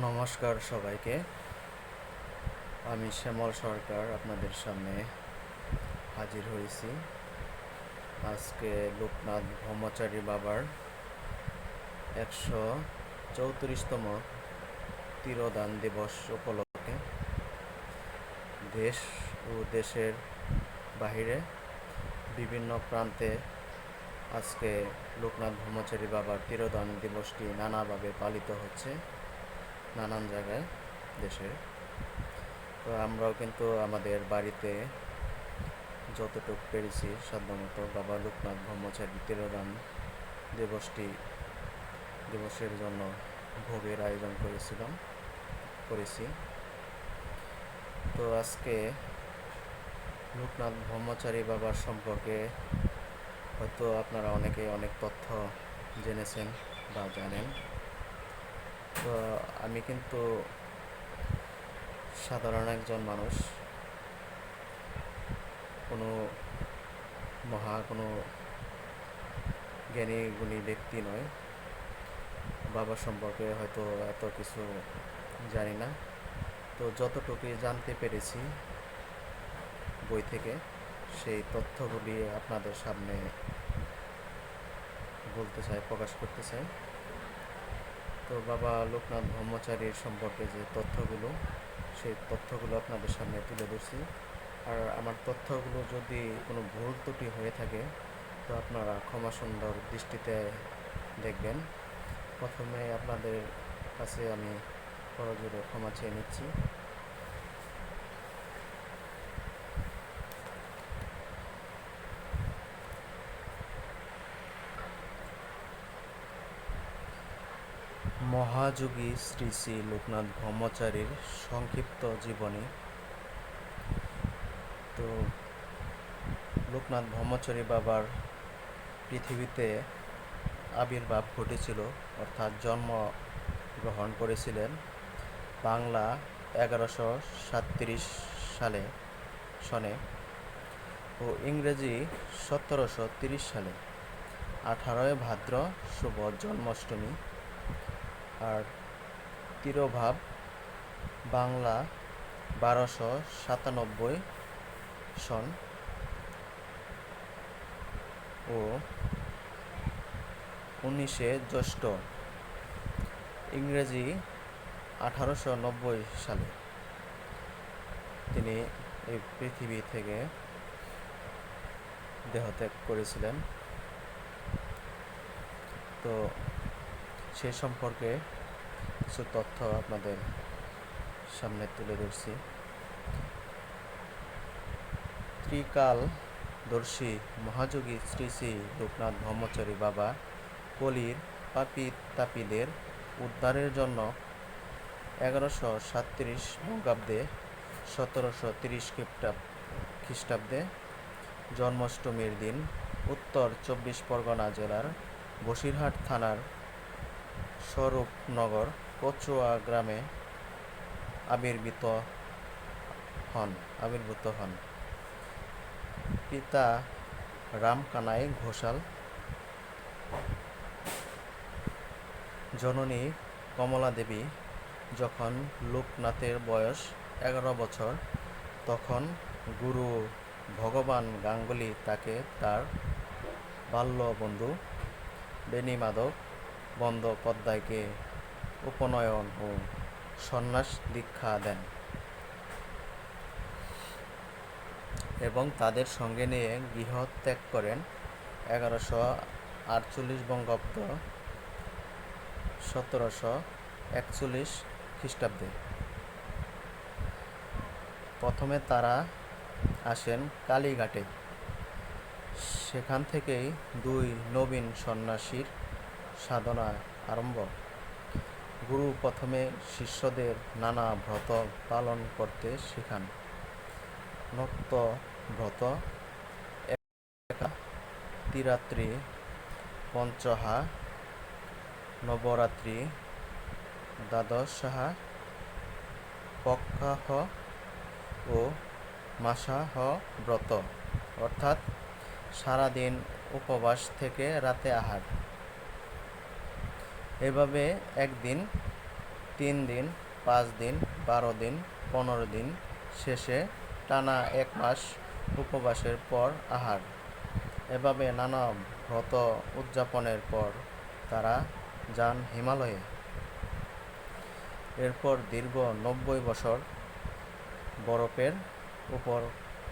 নমস্কার সবাইকে। আমি শ্যামল সরকার আপনাদের সামনে হাজির হয়েছি। আজকে লোকনাথ ব্রহ্মচারী বাবার 134তম তিরোধান দিবস উপলক্ষে দেশ ও দেশের বাহিরে বিভিন্ন প্রান্তে আজকে লোকনাথ ব্রহ্মচারী বাবার তিরোধান দিবসটি নানাভাবে পালিত হচ্ছে নানান জায়গায় দেশের। তো আমরাও কিন্তু আমাদের বাড়িতে যতটুকু পেরেছি সাধ্যমতো বাবা লোকনাথ ব্রহ্মচারী তিরোধান দিবসের জন্য ভোগের আয়োজন করেছি। তো আজকে লোকনাথ ব্রহ্মচারী বাবার সম্পর্কে হয়তো আপনারা অনেকে অনেক তথ্য জেনেছেন বা জানেন। তো আমি কিন্তু সাধারণ একজন মানুষ, কোনো কোনো জ্ঞানী গুণী ব্যক্তি নয়। বাবা সম্পর্কে হয়তো এত কিছু জানি না। তো যতটুকুই জানতে পেরেছি বই থেকে, সেই তথ্যগুলি আপনাদের সামনে প্রকাশ করতে চাই। তো বাবা লোকনাথ ব্রহ্মচারীর সম্পর্কে যে তথ্যগুলো, সেই তথ্যগুলো আপনাদের সামনে তুলে ধরছি। আর আমার তথ্যগুলো যদি কোনো ভুল ত্রুটি হয়ে থাকে তো আপনারা ক্ষমা সুন্দর দৃষ্টিতে দেখবেন। প্রথমে আপনাদের কাছে আমি করজোড়ে ক্ষমা চেয়ে নিচ্ছি। মহাযোগী শ্রী শ্রী লোকনাথ ব্রহ্মচারীর সংক্ষিপ্ত জীবনী। তো লোকনাথ ব্রহ্মচারী বাবার পৃথিবীতে আবির্ভাব ঘটেছিল, অর্থাৎ জন্ম গ্রহণ করেছিলেন বাংলা 1137 সনে ও ইংরেজি 1730 সালে 18 ভাদ্র শুভ জন্মাষ্টমী। আর তিরোভাব বাংলা 1297 সন ও 19 জ্যৈষ্ঠ ইংরেজি 1890 সালে তিনি এই পৃথিবী থেকে দেহত্যাগ করেছিলেন। তো সে সম্পর্কে কিছু তথ্য আপনাদের সামনে তুলে ধরছি। ত্রিকালদর্শী মহাযোগী শ্রী শ্রী লোকনাথ ব্রহ্মচারী বাবা কলির পাপী তাপীদের উদ্ধারের জন্য 1137 বঙ্গাব্দে 1730 খ্রিস্টাব্দে জন্মাষ্টমীর দিন উত্তর 24 পরগনা জেলার বসিরহাট থানার স্বরূপনগর কচুয়া গ্রামে আবির্ভূত হন। পিতা রামকানাই ঘোষাল, জননী কমলা দেবী। যখন লোকনাথের বয়স 11 বছর, তখন গুরু ভগবান গাঙ্গুলি তাকে তার বাল্য বন্ধু বেণীমাধব বন্দ্যোপাধ্যায়কে উপনয়ন ও সন্ন্যাস দীক্ষা দেন এবং তাদের সঙ্গে নিয়ে গৃহ ত্যাগ করেন 1148 বঙ্গাব্দ 1741 খ্রিস্টাব্দে। প্রথমে তারা আসেন কালীঘাটে। সেখান থেকেই দুই নবীন সন্ন্যাসীর সাধনা আরম্ভ। গুরু প্রথমে শিষ্যদের নানা ব্রত পালন করতে শেখান। নক্ত ব্রত, ত্রিরাত্রি, পঞ্চহা, নবরাত্রি, দ্বাদশাহা, পক্ষাহ ও মাসাহ ব্রত, অর্থাৎ সারাদিন উপবাস থেকে রাতে আহার। এভাবে একদিন 3 দিন, 5 দিন, 12 দিন, 15 দিন, শেষে টানা 1 মাস উপবাসের পর আহার। এভাবে নানা ব্রত উদযাপনের পর তারা যান হিমালয়ে। এরপর দীর্ঘ 90 বছর বরফের উপর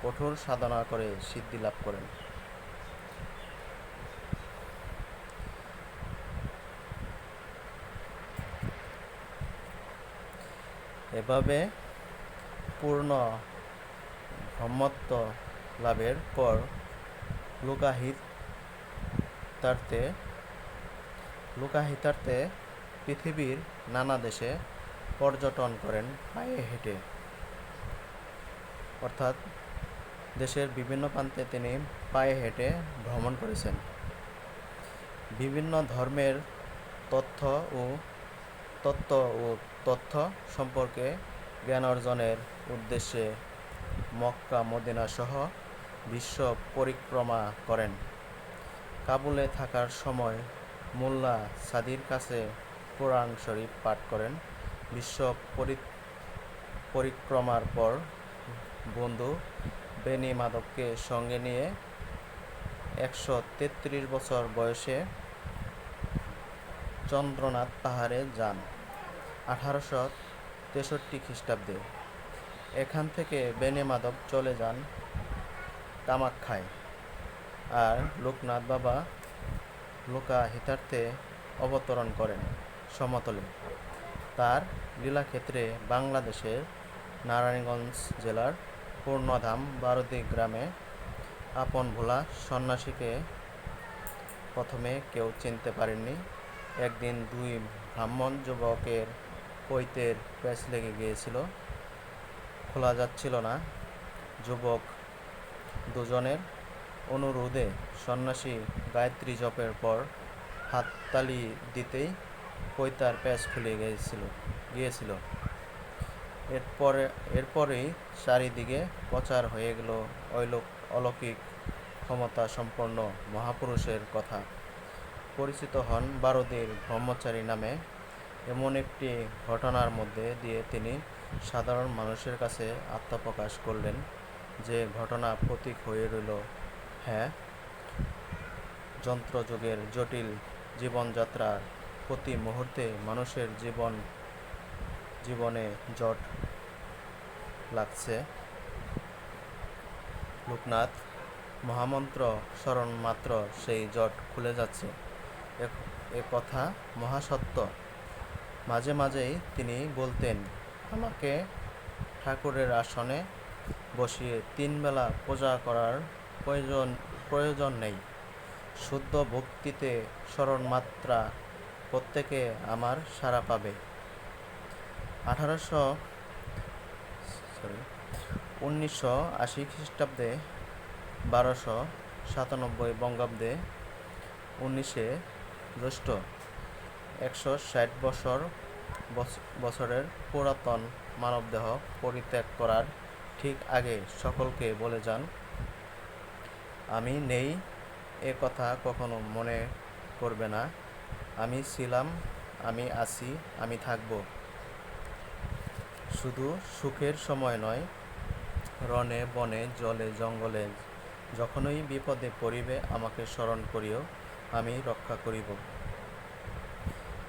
কঠোর সাধনা করে সিদ্ধি লাভ করেন। এভাবে পূর্ণ ব্রহ্মত্ব লাভের পর লোকাহিতার্থে পৃথিবীর নানা দেশে পর্যটন করেন পায়ে হেঁটে। অর্থাৎ দেশের বিভিন্ন প্রান্তে তিনি পায়ে হেঁটে ভ্রমণ করেছেন। বিভিন্ন ধর্মের তথ্য ও তথ্য সম্পর্কে জ্ঞান অর্জনের উদ্দেশ্যে মক্কা মদিনা সহ বিশ্ব পরিক্রমা করেন। কাবুলে থাকার সময় মোল্লা সাদির কাছে কোরআন শরীফ পাঠ করেন। বিশ্ব পরিক্রমার পর বন্ধু বেনি মাধবকে সঙ্গে নিয়ে 133 বছর বয়সে চন্দ্রনাথ পাহাড়ে যান 1863 খ্রিস্টাব্দে। এখান থেকে বেনি মাধব চলে যান কামাখ্যায়, আর লোকনাথ বাবা লোকাহিতার্থে অবতরণ করেন সমতলে। তার লীলাক্ষেত্রে বাংলাদেশের নারায়ণগঞ্জ জেলার পূর্ণধাম বারুদি গ্রামে আপন ভোলা সন্ন্যাসীকে প্রথমে কেউ চিনতে পারেননি। একদিন 2 ব্রাহ্মণ যুবকের পৈতের প্যাঁচ লেগে গিয়েছিল, খোলা যাচ্ছিল না। যুবক দুজনের অনুরোধে সন্ন্যাসী গায়ত্রী জপের পর হাততালি দিতেই পৈতার প্যাঁচ খুলে গিয়েছিল। এরপরেই চারিদিকে প্রচার হয়ে গেল অলৌকিক ক্ষমতা সম্পন্ন মহাপুরুষের কথা। পরিচিত হন বারুদির ব্রহ্মচারী নামে। এমন একটি ঘটনার মধ্যে দিয়ে তিনি সাধারণ মানুষের কাছে আত্মপ্রকাশ করলেন, যে ঘটনা প্রতীক হয়ে রইল। হ্যাঁ, যন্ত্রযুগের জটিল জীবনযাত্রার প্রতি মুহূর্তে মানুষের জীবনে জট লাগছে। লোকনাথ মহামন্ত্র স্মরণ মাত্র সেই জট খুলে যাচ্ছে, এ কথা মহাসত্য। মাঝে মাঝেই তিনি বলতেন, আমাকে ঠাকুরের আসনে বসিয়ে 3 বেলা পূজা করার প্রয়োজন নেই। শুদ্ধ ভক্তিতে স্মরণ মাত্রা প্রত্যেকে আমার সাড়া পাবে। 1980 খ্রিস্টাব্দে 1297 বঙ্গাব্দে 19শে জ্যৈষ্ঠ 160 বছরের পুরাতন মানবদেহ পরিত্যাগ করার ঠিক আগে সকলকে বলে যান, আমি নেই এ কথা কখনো মনে করবে না। আমি ছিলাম, আমি আছি, আমি থাকব। শুধু সুখের সময় নয়, রণে বনে জলে জঙ্গলে যখনই বিপদে পড়িবে আমাকে স্মরণ করিও, আমি রক্ষা করিব।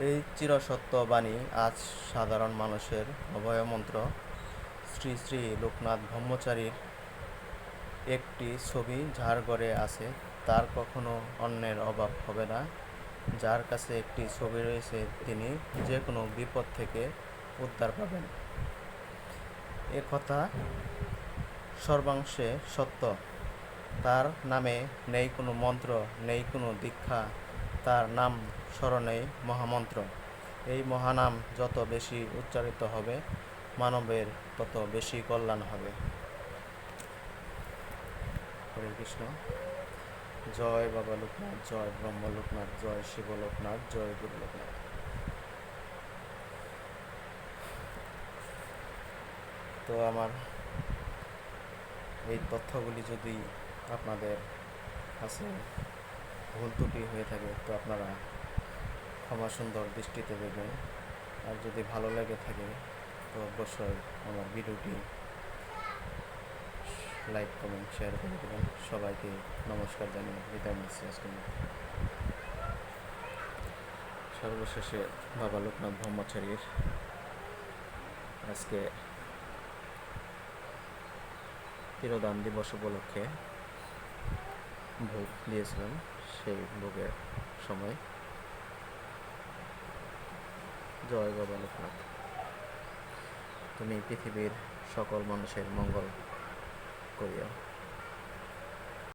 এই চিরসত্য বাণী আজ সাধারণ মানুষের অভয়মন্ত্র। শ্রী শ্রী লোকনাথ ব্রহ্মচারীর একটি ছবি যার ঘরে আছে, তার কখনো অন্যের অভাব হবে না। যার কাছে একটি ছবি রয়েছে, তিনি যে কোনো বিপদ থেকে উদ্ধার পাবেন। এ কথা সর্বাংশে সত্য। তার নামে নেই কোনো মন্ত্র, নেই কোনো দীক্ষা, তার নাম স্মরণেই মহামন্ত্র। এই মহানাম যত বেশি উচ্চারিত হবে, মানবের তত বেশি কল্যাণ হবে। হরে কৃষ্ণ। জয় বাবা লোকনাথ, জয় ব্রহ্ম লোকনাথ, জয় শিব লোকনাথ, জয় গুরু লোকনাথ। তো আমার এই তথ্যগুলি যদি আপনাদের কাছে ভুল ত্রুটি হয়ে থাকে, তো আপনারা ক্ষমা সুন্দর দৃষ্টিতে দেখবেন। আর যদি ভালো লেগে থাকে তো অবশ্যই আমার ভিডিওটি লাইক কমেন্ট শেয়ার করে দেবেন। সবাইকে নমস্কার জানিয়ে বিদায় নিচ্ছি আজকের মতো। সর্বশেষে বাবা লোকনাথ ব্রহ্মচারীর আজকে তিরোদান দিবস উপলক্ষে ভোগ দিয়েছিলাম। সেই ভোগের সময় জয় বাবা লোকনাথ, তুমি পৃথিবীর সকল মানুষের মঙ্গল করিও।